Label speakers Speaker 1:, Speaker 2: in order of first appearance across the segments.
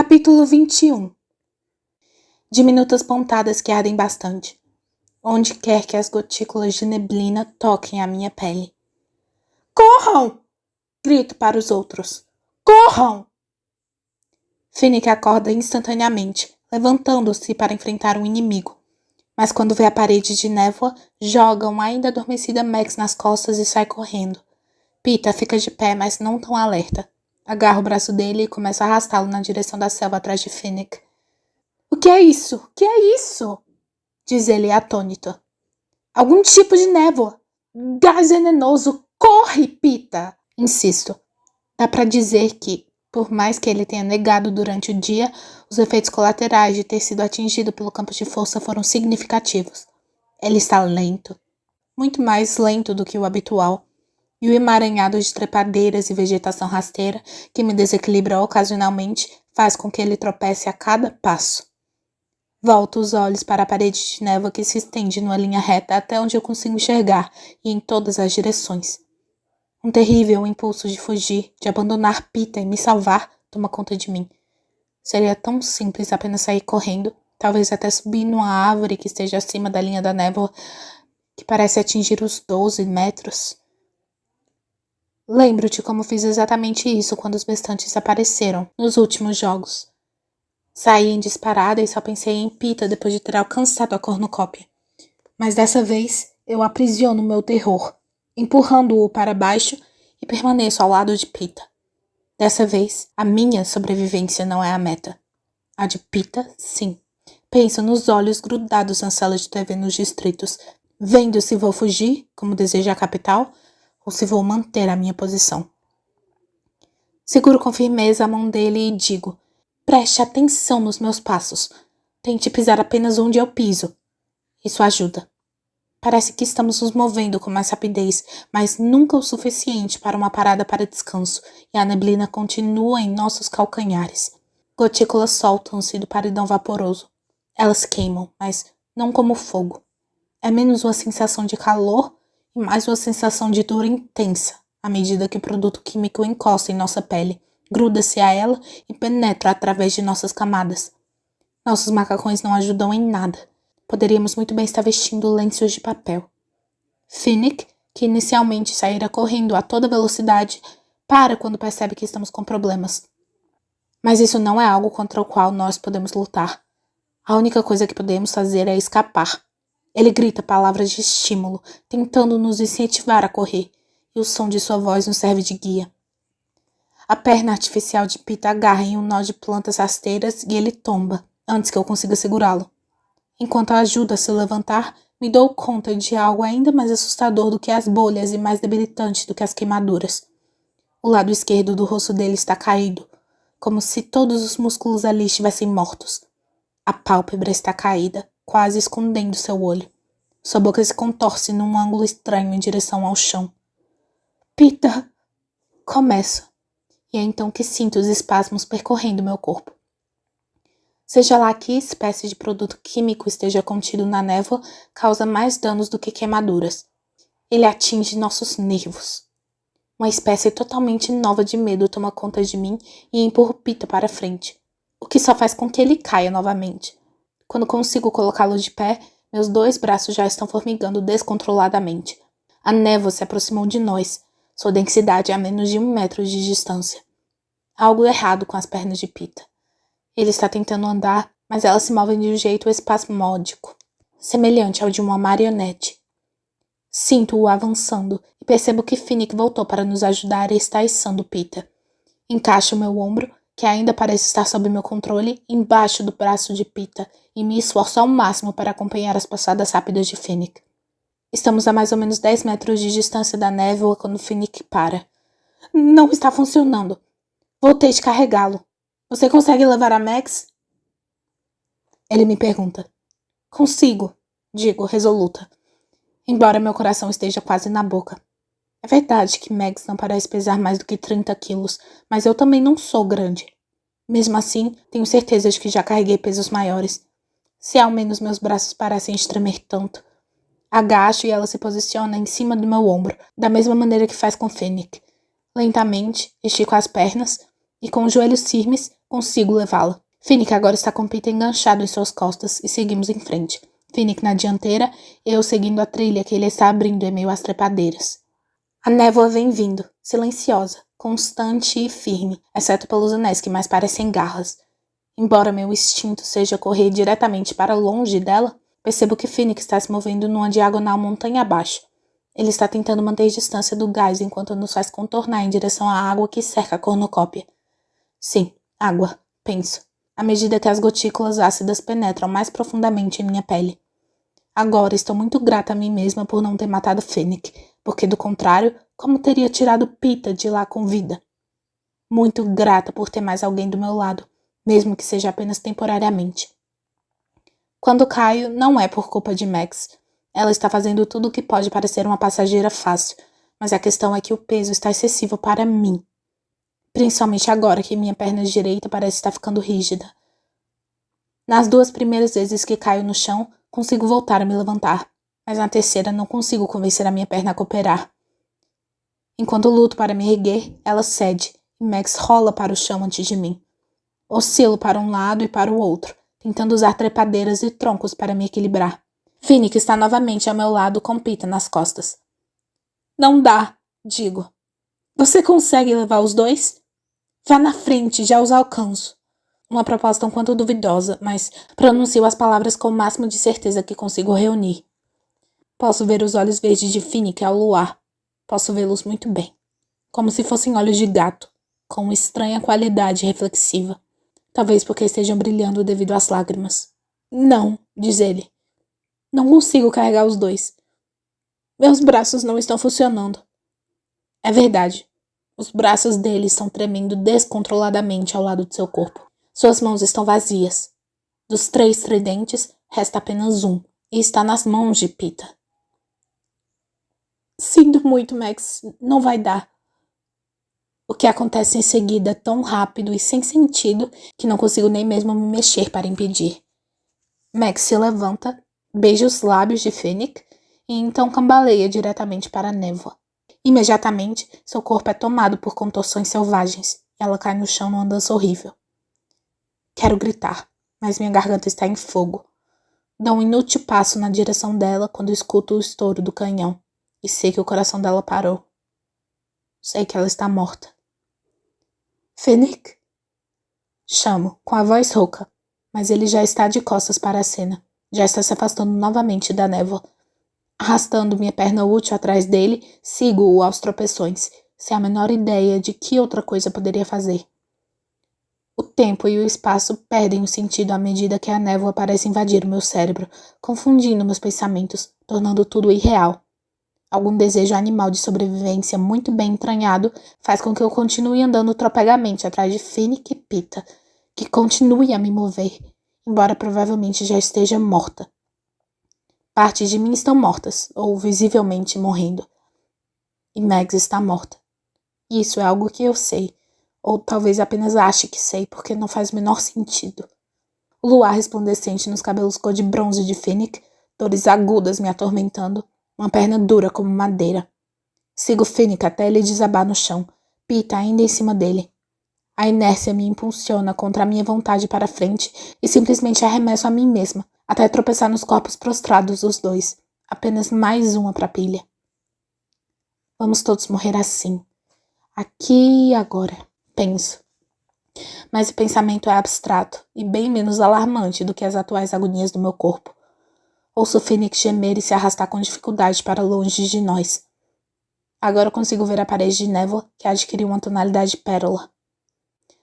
Speaker 1: Capítulo 21. Diminutas pontadas que ardem bastante, onde quer que as gotículas de neblina toquem a minha pele. Corram! Grito para os outros. Corram! Finnick acorda instantaneamente, levantando-se para enfrentar o inimigo. Mas quando vê a parede de névoa, joga uma ainda adormecida Max nas costas e sai correndo. Peeta fica de pé, mas não tão alerta. Agarra o braço dele e começa a arrastá-lo na direção da selva atrás de Finnick. O que é isso? O que é isso? Diz ele atônito. Algum tipo de névoa. Gás venenoso. Corre, Peeta! Insisto. Dá pra dizer que, por mais que ele tenha negado durante o dia, os efeitos colaterais de ter sido atingido pelo campo de força foram significativos. Ele está lento. Muito mais lento do que o habitual. E o emaranhado de trepadeiras e vegetação rasteira, que me desequilibra ocasionalmente, faz com que ele tropece a cada passo. Volto os olhos para a parede de névoa que se estende numa linha reta até onde eu consigo enxergar e em todas as direções. Um terrível impulso de fugir, de abandonar Peeta e me salvar, toma conta de mim. Seria tão simples apenas sair correndo, talvez até subir numa árvore que esteja acima da linha da névoa, que parece atingir os 12 metros. Lembro-te como fiz exatamente isso quando os bestantes apareceram, nos últimos jogos. Saí em disparada e só pensei em Peeta depois de ter alcançado a cornucópia. Mas dessa vez, eu aprisiono meu terror, empurrando-o para baixo e permaneço ao lado de Peeta. Dessa vez, a minha sobrevivência não é a meta. A de Peeta, sim. Penso nos olhos grudados na sala de TV nos distritos, vendo se vou fugir, como deseja a capital, ou se vou manter a minha posição. Seguro com firmeza a mão dele e digo: preste atenção nos meus passos. Tente pisar apenas onde eu piso. Isso ajuda. Parece que estamos nos movendo com mais rapidez, mas nunca o suficiente para uma parada para descanso, e a neblina continua em nossos calcanhares. Gotículas soltam-se do paredão vaporoso. Elas queimam, mas não como fogo. É menos uma sensação de calor e mais uma sensação de dor intensa, à medida que o produto químico encosta em nossa pele, gruda-se a ela e penetra através de nossas camadas. Nossos macacões não ajudam em nada. Poderíamos muito bem estar vestindo lenços de papel. Finnick, que inicialmente saíra correndo a toda velocidade, para quando percebe que estamos com problemas. Mas isso não é algo contra o qual nós podemos lutar. A única coisa que podemos fazer é escapar. Ele grita palavras de estímulo, tentando nos incentivar a correr, e o som de sua voz nos serve de guia. A perna artificial de Peeta agarra em um nó de plantas rasteiras e ele tomba, antes que eu consiga segurá-lo. Enquanto a ajuda a se levantar, me dou conta de algo ainda mais assustador do que as bolhas e mais debilitante do que as queimaduras. O lado esquerdo do rosto dele está caído, como se todos os músculos ali estivessem mortos. A pálpebra está caída, quase escondendo seu olho. Sua boca se contorce num ângulo estranho em direção ao chão. Peeta! Começo. E é então que sinto os espasmos percorrendo meu corpo. Seja lá que espécie de produto químico esteja contido na névoa, causa mais danos do que queimaduras. Ele atinge nossos nervos. Uma espécie totalmente nova de medo toma conta de mim e empurra Peeta para frente, o que só faz com que ele caia novamente. Quando consigo colocá-lo de pé, meus 2 braços já estão formigando descontroladamente. A névoa se aproximou de nós. Sua densidade é a menos de 1 metro de distância. Há algo errado com as pernas de Peeta. Ele está tentando andar, mas elas se movem de um jeito espasmódico, semelhante ao de uma marionete. Sinto-o avançando e percebo que Finnick voltou para nos ajudar e está içando Peeta. Encaixo meu ombro, que ainda parece estar sob meu controle, embaixo do braço de Peeta e me esforço ao máximo para acompanhar as passadas rápidas de Finnick. Estamos a mais ou menos 10 metros de distância da névoa quando Finnick para. Não está funcionando. Voltei de carregá-lo. Você consegue levar a Max? Ele me pergunta. Consigo, digo, resoluta, embora meu coração esteja quase na boca. É verdade que Max não parece pesar mais do que 30 quilos, mas eu também não sou grande. Mesmo assim, tenho certeza de que já carreguei pesos maiores. Se ao menos meus braços parecem estremer tanto. Agacho e ela se posiciona em cima do meu ombro, da mesma maneira que faz com Finnick. Lentamente, estico as pernas, e com os joelhos firmes consigo levá-la. Finnick agora está com Pita enganchado em suas costas e seguimos em frente. Finnick na dianteira, eu seguindo a trilha que ele está abrindo em meio às trepadeiras. A névoa vem vindo, silenciosa, constante e firme, exceto pelos anéis que mais parecem garras. Embora meu instinto seja correr diretamente para longe dela, percebo que Finnick está se movendo numa diagonal montanha abaixo. Ele está tentando manter distância do gás enquanto nos faz contornar em direção à água que cerca a cornucópia. Sim, água, penso, à medida que as gotículas ácidas penetram mais profundamente em minha pele. Agora estou muito grata a mim mesma por não ter matado Finnick, porque do contrário, como teria tirado Pita de lá com vida? Muito grata por ter mais alguém do meu lado, mesmo que seja apenas temporariamente. Quando caio, não é por culpa de Max. Ela está fazendo tudo o que pode para ser uma passageira fácil, mas a questão é que o peso está excessivo para mim. Principalmente agora que minha perna direita parece estar ficando rígida. Nas 2 primeiras vezes que caio no chão, consigo voltar a me levantar, mas na terceira não consigo convencer a minha perna a cooperar. Enquanto luto para me erguer, ela cede, e Max rola para o chão antes de mim. Oscilo para um lado e para o outro, tentando usar trepadeiras e troncos para me equilibrar. Finnick está novamente ao meu lado com Pita nas costas. Não dá, digo. Você consegue levar os 2? Vá na frente, já os alcanço. Uma proposta um quanto duvidosa, mas pronuncio as palavras com o máximo de certeza que consigo reunir. Posso ver os olhos verdes de Finnick ao luar. Posso vê-los muito bem. Como se fossem olhos de gato, com uma estranha qualidade reflexiva. Talvez porque estejam brilhando devido às lágrimas. Não, diz ele. Não consigo carregar os 2. Meus braços não estão funcionando. É verdade. Os braços dele estão tremendo descontroladamente ao lado de seu corpo. Suas mãos estão vazias. Dos 3 tridentes, resta apenas um, e está nas mãos de Pita. Sinto muito, Max. Não vai dar. O que acontece em seguida é tão rápido e sem sentido que não consigo nem mesmo me mexer para impedir. Max se levanta, beija os lábios de Finnick e então cambaleia diretamente para a névoa. Imediatamente, seu corpo é tomado por contorções selvagens e ela cai no chão numa dança horrível. Quero gritar, mas minha garganta está em fogo. Dou um inútil passo na direção dela quando escuto o estouro do canhão e sei que o coração dela parou. Sei que ela está morta. Finnick? Chamo, com a voz rouca, mas ele já está de costas para a cena. Já está se afastando novamente da névoa. Arrastando minha perna útil atrás dele, sigo-o aos tropeções, sem a menor ideia de que outra coisa poderia fazer. O tempo e o espaço perdem o sentido à medida que a névoa parece invadir o meu cérebro, confundindo meus pensamentos, tornando tudo irreal. Algum desejo animal de sobrevivência muito bem entranhado faz com que eu continue andando tropegamente atrás de Finnick e Pita, que continue a me mover, embora provavelmente já esteja morta. Partes de mim estão mortas, ou visivelmente morrendo. E Mags está morta. Isso é algo que eu sei, ou talvez apenas ache que sei, porque não faz o menor sentido. O luar resplandecente nos cabelos cor de bronze de Finnick, dores agudas me atormentando, uma perna dura como madeira. Sigo Finnick até ele desabar no chão, Pita ainda em cima dele. A inércia me impulsiona contra a minha vontade para frente e simplesmente arremesso a mim mesma, até tropeçar nos corpos prostrados dos 2. Apenas mais uma pra pilha. Vamos todos morrer assim. Aqui e agora, penso. Mas o pensamento é abstrato e bem menos alarmante do que as atuais agonias do meu corpo. Ouço Finnick gemer e se arrastar com dificuldade para longe de nós. Agora consigo ver a parede de névoa que adquiriu uma tonalidade pérola.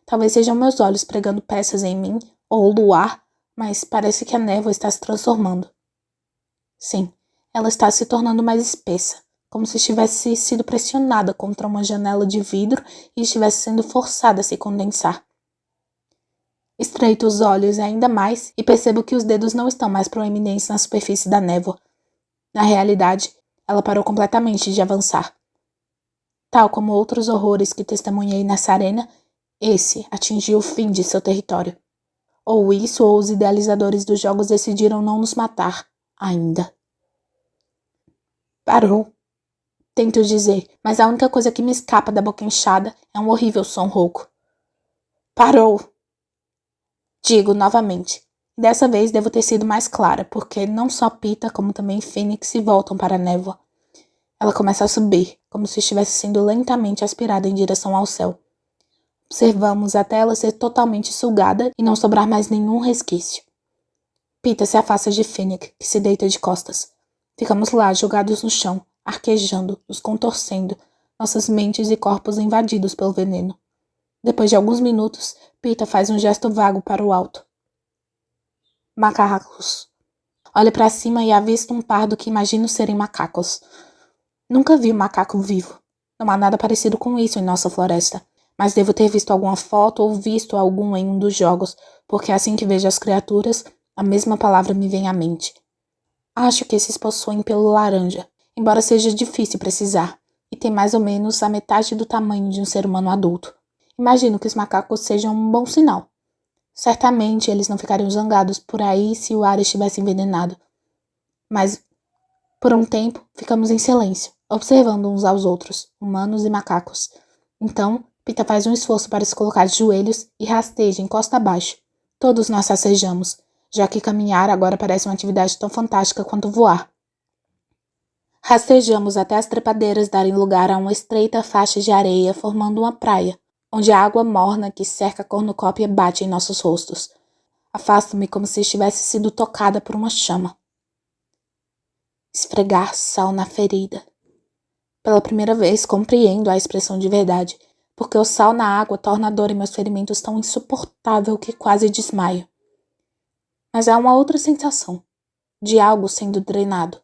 Speaker 1: Talvez sejam meus olhos pregando peças em mim, ou o luar, mas parece que a névoa está se transformando. Sim, ela está se tornando mais espessa, como se estivesse sido pressionada contra uma janela de vidro e estivesse sendo forçada a se condensar. Estreito os olhos ainda mais e percebo que os dedos não estão mais proeminentes na superfície da névoa. Na realidade, ela parou completamente de avançar. Tal como outros horrores que testemunhei nessa arena, esse atingiu o fim de seu território. Ou isso ou os idealizadores dos jogos decidiram não nos matar, ainda. Parou. Tento dizer, mas a única coisa que me escapa da boca inchada é um horrível som rouco. Parou! Digo novamente. Dessa vez devo ter sido mais clara, porque não só Peeta, como também Fênix se voltam para a névoa. Ela começa a subir, como se estivesse sendo lentamente aspirada em direção ao céu. Observamos até ela ser totalmente sugada e não sobrar mais nenhum resquício. Peeta se afasta de Fênix, que se deita de costas. Ficamos lá, jogados no chão, arquejando, nos contorcendo, nossas mentes e corpos invadidos pelo veneno. Depois de alguns minutos, Peeta faz um gesto vago para o alto. Macacos. Olha para cima e avista um par do que imagino serem macacos. Nunca vi um macaco vivo. Não há nada parecido com isso em nossa floresta. Mas devo ter visto alguma foto ou visto algum em um dos jogos, porque assim que vejo as criaturas, a mesma palavra me vem à mente. Acho que esses possuem pelo laranja, embora seja difícil precisar, e tem mais ou menos a metade do tamanho de um ser humano adulto. Imagino que os macacos sejam um bom sinal. Certamente eles não ficariam zangados por aí se o ar estivesse envenenado. Mas, por um tempo, ficamos em silêncio, observando uns aos outros, humanos e macacos. Então, Peeta faz um esforço para se colocar de joelhos e rasteja encosta abaixo. Todos nós rastejamos, já que caminhar agora parece uma atividade tão fantástica quanto voar. Rastejamos até as trepadeiras darem lugar a uma estreita faixa de areia formando uma praia, onde a água morna que cerca a cornucópia bate em nossos rostos. Afasto-me como se estivesse sido tocada por uma chama. Esfregar sal na ferida. Pela primeira vez compreendo a expressão de verdade, porque o sal na água torna a dor em meus ferimentos tão insuportável que quase desmaio. Mas há uma outra sensação, de algo sendo drenado.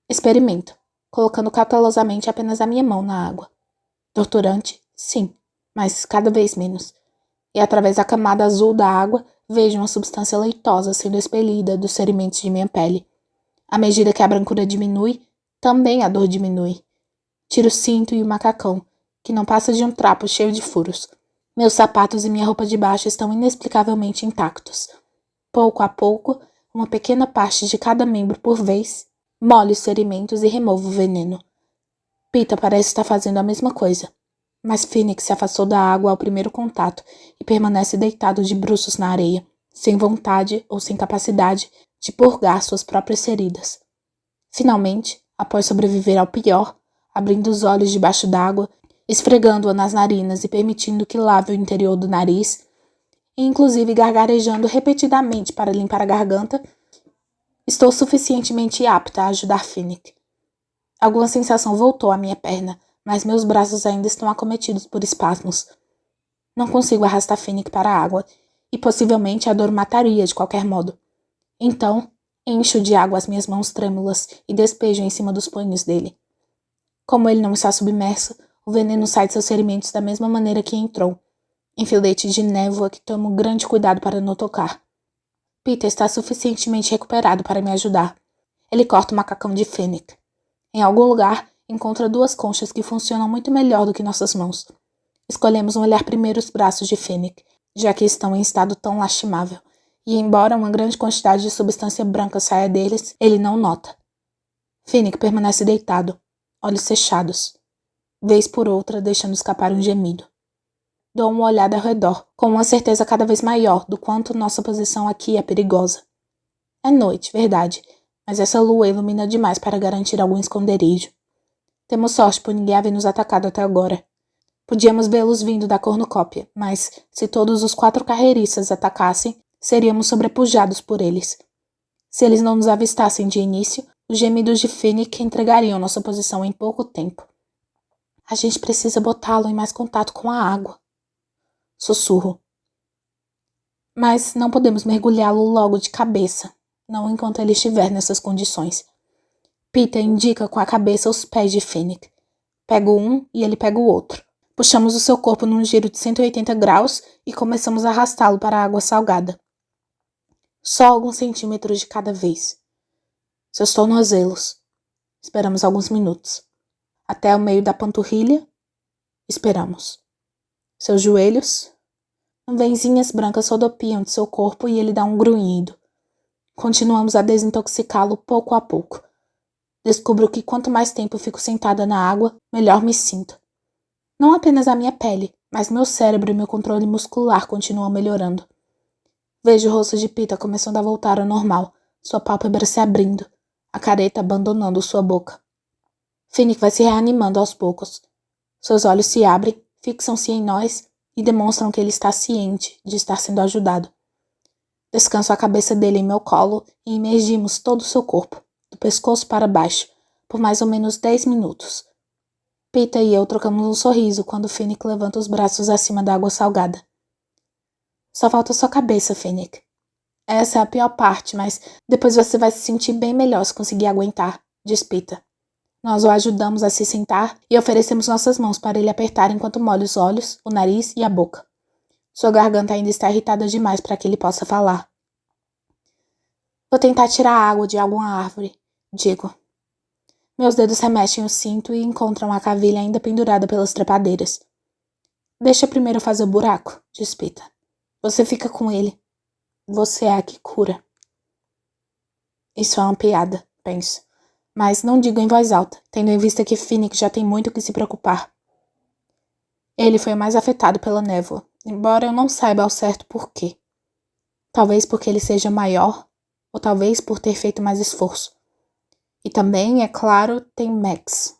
Speaker 1: Experimento, colocando cautelosamente apenas a minha mão na água. Torturante, sim, mas cada vez menos. E através da camada azul da água, vejo uma substância leitosa sendo expelida dos ferimentos de minha pele. À medida que a brancura diminui, também a dor diminui. Tiro o cinto e o macacão, que não passa de um trapo cheio de furos. Meus sapatos e minha roupa de baixo estão inexplicavelmente intactos. Pouco a pouco, uma pequena parte de cada membro por vez, molho os ferimentos e removo o veneno. Peeta parece estar fazendo a mesma coisa, mas Fênix se afastou da água ao primeiro contato e permanece deitado de bruços na areia, sem vontade ou sem capacidade de purgar suas próprias feridas. Finalmente, após sobreviver ao pior, abrindo os olhos debaixo d'água, esfregando-a nas narinas e permitindo que lave o interior do nariz, e inclusive gargarejando repetidamente para limpar a garganta, estou suficientemente apta a ajudar Fênix. Alguma sensação voltou à minha perna, mas meus braços ainda estão acometidos por espasmos. Não consigo arrastar Fênix para a água, e possivelmente a dor mataria de qualquer modo. Então, encho de água as minhas mãos trêmulas e despejo em cima dos punhos dele. Como ele não está submerso, o veneno sai de seus ferimentos da mesma maneira que entrou, em filetes de névoa que tomo grande cuidado para não tocar. Peeta está suficientemente recuperado para me ajudar. Ele corta o macacão de Fênix. Em algum lugar, encontra duas conchas que funcionam muito melhor do que nossas mãos. Escolhemos molhar primeiro os braços de Fênix, já que estão em estado tão lastimável, e embora uma grande quantidade de substância branca saia deles, ele não nota. Fênix permanece deitado, olhos fechados, vez por outra deixando escapar um gemido. Dou uma olhada ao redor, com uma certeza cada vez maior do quanto nossa posição aqui é perigosa. É noite, verdade, mas essa lua ilumina demais para garantir algum esconderijo. Temos sorte por ninguém haver nos atacado até agora. Podíamos vê-los vindo da cornucópia, mas se todos os 4 carreiristas atacassem, seríamos sobrepujados por eles. Se eles não nos avistassem de início, os gemidos de Fênix entregariam nossa posição em pouco tempo. A gente precisa botá-lo em mais contato com a água. Sussurro. Mas não podemos mergulhá-lo logo de cabeça, não enquanto ele estiver nessas condições. Peeta indica com a cabeça os pés de Fênix. Pego um e ele pega o outro. Puxamos o seu corpo num giro de 180 graus e começamos a arrastá-lo para a água salgada. Só alguns centímetros de cada vez. Seus tornozelos. Esperamos alguns minutos. Até o meio da panturrilha. Esperamos. Seus joelhos. Nuvenzinhas brancas rodopiam de seu corpo e ele dá um grunhido. Continuamos a desintoxicá-lo pouco a pouco. Descubro que quanto mais tempo fico sentada na água, melhor me sinto. Não apenas a minha pele, mas meu cérebro e meu controle muscular continuam melhorando. Vejo o rosto de Peeta começando a voltar ao normal, sua pálpebra se abrindo, a careta abandonando sua boca. Finnick vai se reanimando aos poucos. Seus olhos se abrem, fixam-se em nós e demonstram que ele está ciente de estar sendo ajudado. Descanso a cabeça dele em meu colo e imergimos todo o seu corpo, do pescoço para baixo, por mais ou menos 10 minutos. Peeta e eu trocamos um sorriso quando Finnick levanta os braços acima da água salgada. Só falta sua cabeça, Finnick. Essa é a pior parte, mas depois você vai se sentir bem melhor se conseguir aguentar, diz Peeta. Nós o ajudamos a se sentar e oferecemos nossas mãos para ele apertar enquanto molha os olhos, o nariz e a boca. Sua garganta ainda está irritada demais para que ele possa falar. Vou tentar tirar a água de alguma árvore, digo. Meus dedos remexem o cinto e encontram a cavilha ainda pendurada pelas trepadeiras. Deixa primeiro fazer o buraco, diz Peeta. Você fica com ele. Você é a que cura. Isso é uma piada, penso. Mas não digo em voz alta, tendo em vista que Finnick já tem muito que se preocupar. Ele foi o mais afetado pela névoa, embora eu não saiba ao certo por quê. Talvez porque ele seja maior, ou talvez por ter feito mais esforço. E também, é claro, tem Max.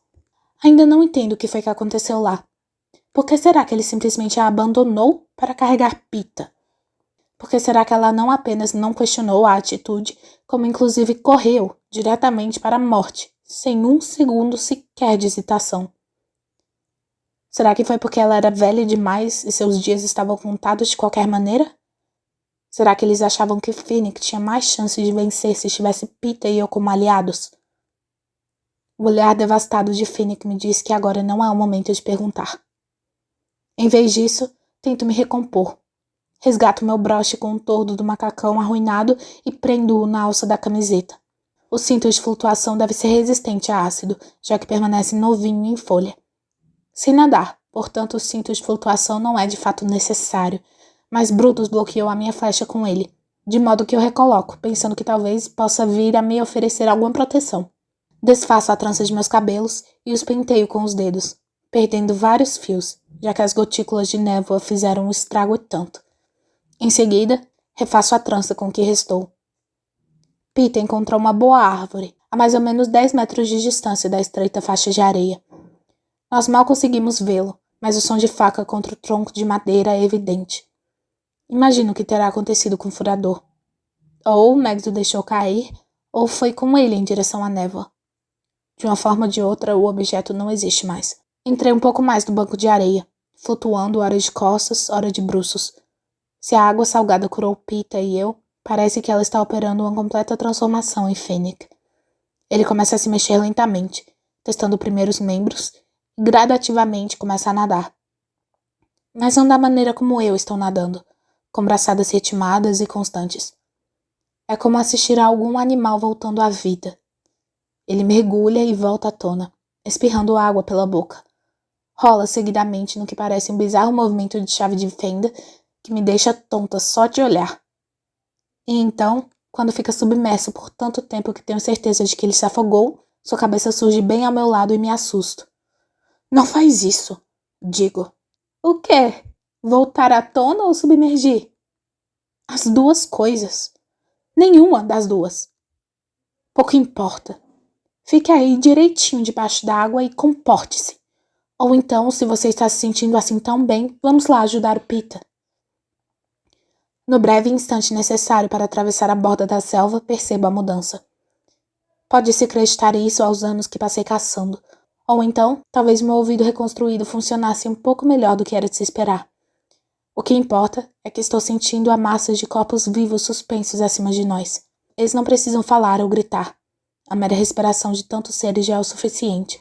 Speaker 1: Ainda não entendo o que foi que aconteceu lá. Por que será que ele simplesmente a abandonou para carregar Peeta? Por que será que ela não apenas não questionou a atitude, como inclusive correu diretamente para a morte, sem um segundo sequer de hesitação? Será que foi porque ela era velha demais e seus dias estavam contados de qualquer maneira? Será que eles achavam que Finnick tinha mais chance de vencer se tivesse Peeta e eu como aliados? O olhar devastado de Finnick me diz que agora não é o momento de perguntar. Em vez disso, tento me recompor. Resgato meu broche com o tordo do macacão arruinado e prendo-o na alça da camiseta. O cinto de flutuação deve ser resistente a ácido, já que permanece novinho em folha. Sei nadar, portanto o cinto de flutuação não é de fato necessário, mas Brutus bloqueou a minha flecha com ele, de modo que eu recoloco, pensando que talvez possa vir a me oferecer alguma proteção. Desfaço a trança de meus cabelos e os penteio com os dedos, perdendo vários fios, já que as gotículas de névoa fizeram um estrago e tanto. Em seguida, refaço a trança com o que restou. Peeta encontrou uma boa árvore, a mais ou menos 10 metros de distância da estreita faixa de areia. Nós mal conseguimos vê-lo, mas o som de faca contra o tronco de madeira é evidente. Imagino o que terá acontecido com o furador. Ou Max o deixou cair, ou foi com ele em direção à névoa. De uma forma ou de outra, o objeto não existe mais. Entrei um pouco mais no banco de areia, flutuando ora de costas, ora de bruços. Se a água salgada curou Peeta e eu, parece que ela está operando uma completa transformação em Finnick. Ele começa a se mexer lentamente, testando primeiro os membros, e gradativamente começa a nadar. Mas não da maneira como eu estou nadando, com braçadas ritmadas e constantes. É como assistir a algum animal voltando à vida. Ele mergulha e volta à tona, espirrando água pela boca. Rola seguidamente no que parece um bizarro movimento de chave de fenda que me deixa tonta só de olhar. E então, quando fica submerso por tanto tempo que tenho certeza de que ele se afogou, sua cabeça surge bem ao meu lado e me assusto. Não faz isso, digo. O quê? Voltar à tona ou submergir? As duas coisas. Nenhuma das duas. Pouco importa. Fique aí direitinho debaixo d'água e comporte-se. Ou então, se você está se sentindo assim tão bem, vamos lá ajudar o Peeta. No breve instante necessário para atravessar a borda da selva, percebo a mudança. Pode-se acreditar isso aos anos que passei caçando. Ou então, talvez meu ouvido reconstruído funcionasse um pouco melhor do que era de se esperar. O que importa é que estou sentindo a massa de corpos vivos suspensos acima de nós. Eles não precisam falar ou gritar. A mera respiração de tantos seres já é o suficiente.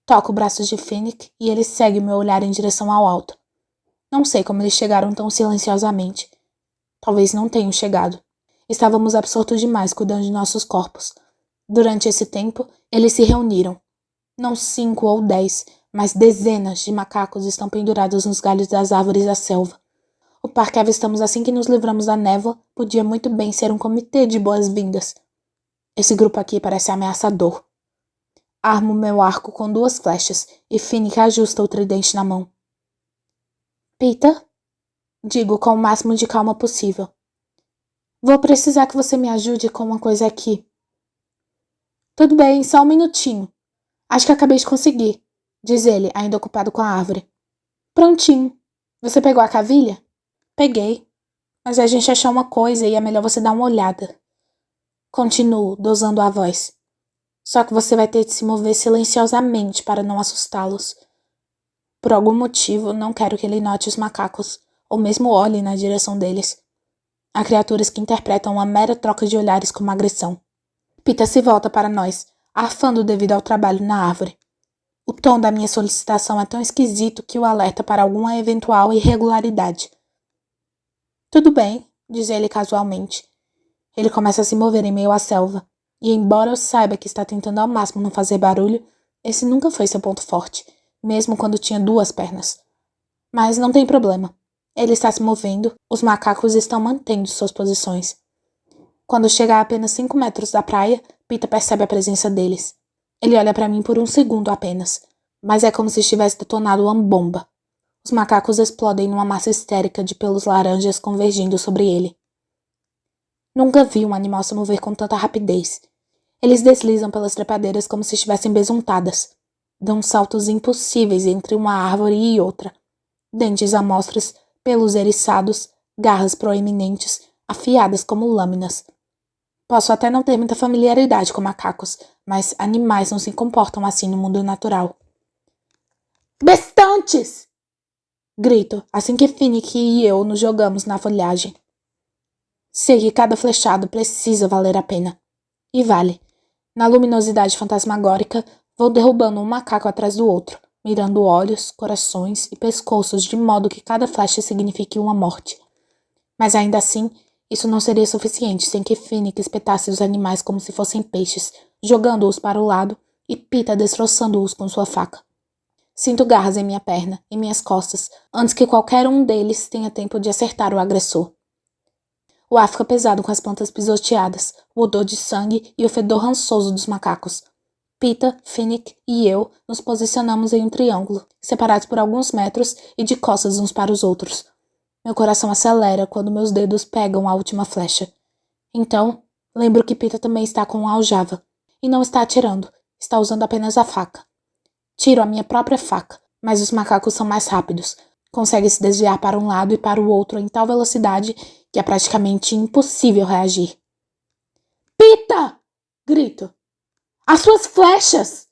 Speaker 1: Toco o braço de Finnick e ele segue meu olhar em direção ao alto. Não sei como eles chegaram tão silenciosamente. Talvez não tenham chegado. Estávamos absortos demais cuidando de nossos corpos. Durante esse tempo, eles se reuniram. Não 5 ou 10, mas dezenas de macacos estão pendurados nos galhos das árvores da selva. O par que avistamos assim que nos livramos da névoa podia muito bem ser um comitê de boas-vindas. Esse grupo aqui parece ameaçador. Armo meu arco com 2 flechas e Finnick ajusta o tridente na mão. Pita? Digo com o máximo de calma possível. Vou precisar que você me ajude com uma coisa aqui. Tudo bem, só um minutinho. Acho que acabei de conseguir, diz ele, ainda ocupado com a árvore. Prontinho. Você pegou a cavilha? Peguei. Mas a gente achou uma coisa e é melhor você dar uma olhada. Continuo, dosando a voz. Só que você vai ter de se mover silenciosamente para não assustá-los. Por algum motivo, não quero que ele note os macacos, ou mesmo olhe na direção deles. Há criaturas que interpretam uma mera troca de olhares como agressão. Pita se volta para nós, arfando devido ao trabalho na árvore. O tom da minha solicitação é tão esquisito que o alerta para alguma eventual irregularidade. Tudo bem, diz ele casualmente. Ele começa a se mover em meio à selva, e embora eu saiba que está tentando ao máximo não fazer barulho, esse nunca foi seu ponto forte, mesmo quando tinha 2 pernas. Mas não tem problema. Ele está se movendo, os macacos estão mantendo suas posições. Quando chega a apenas 5 metros da praia, Pita percebe a presença deles. Ele olha para mim por um segundo apenas, mas é como se estivesse detonado uma bomba. Os macacos explodem numa massa histérica de pelos laranjas convergindo sobre ele. Nunca vi um animal se mover com tanta rapidez. Eles deslizam pelas trepadeiras como se estivessem besuntadas. Dão saltos impossíveis entre uma árvore e outra. Dentes a mostras, pelos eriçados, garras proeminentes, afiadas como lâminas. Posso até não ter muita familiaridade com macacos, mas animais não se comportam assim no mundo natural. Bestantes! Grito, assim que Finnick e eu nos jogamos na folhagem. Sei que cada flechado precisa valer a pena. E vale. Na luminosidade fantasmagórica, vou derrubando um macaco atrás do outro, mirando olhos, corações e pescoços de modo que cada flecha signifique uma morte. Mas ainda assim, isso não seria suficiente sem que Finnick espetasse os animais como se fossem peixes, jogando-os para o lado e Pita destroçando-os com sua faca. Sinto garras em minha perna, em minhas costas, antes que qualquer um deles tenha tempo de acertar o agressor. O ar fica pesado com as plantas pisoteadas, o odor de sangue e o fedor rançoso dos macacos. Pita, Finnick e eu nos posicionamos em um triângulo, separados por alguns metros e de costas uns para os outros. Meu coração acelera quando meus dedos pegam a última flecha. Então, lembro que Pita também está com a aljava. E não está atirando, está usando apenas a faca. Tiro a minha própria faca, mas os macacos são mais rápidos. Conseguem se desviar para um lado e para o outro em tal velocidade que é praticamente impossível reagir. Pita! Grito. As suas flechas!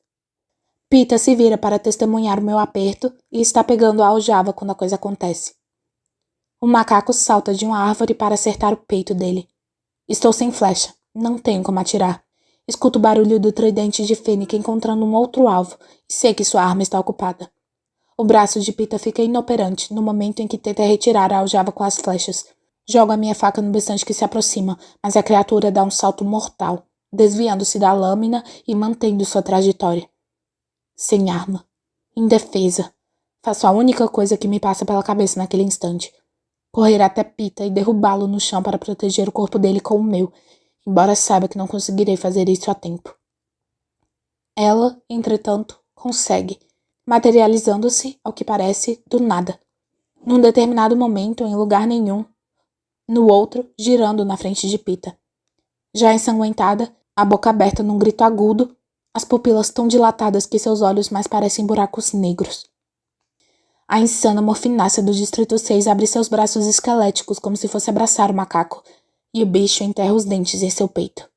Speaker 1: Pita se vira para testemunhar o meu aperto e está pegando a aljava quando a coisa acontece. O macaco salta de uma árvore para acertar o peito dele. Estou sem flecha, não tenho como atirar. Escuto o barulho do tridente de Finnick encontrando um outro alvo e sei que sua arma está ocupada. O braço de Pita fica inoperante no momento em que tenta retirar a aljava com as flechas. Jogo a minha faca no bestante que se aproxima, mas a criatura dá um salto mortal, desviando-se da lâmina e mantendo sua trajetória. Sem arma. Indefesa. Faço a única coisa que me passa pela cabeça naquele instante. Correr até Pita e derrubá-lo no chão para proteger o corpo dele com o meu, embora saiba que não conseguirei fazer isso a tempo. Ela, entretanto, consegue, materializando-se, ao que parece, do nada. Num determinado momento, em lugar nenhum. No outro, girando na frente de Pita. Já ensanguentada, a boca aberta num grito agudo, as pupilas tão dilatadas que seus olhos mais parecem buracos negros. A insana morfinácea do Distrito 6 abre seus braços esqueléticos como se fosse abraçar o macaco, e o bicho enterra os dentes em seu peito.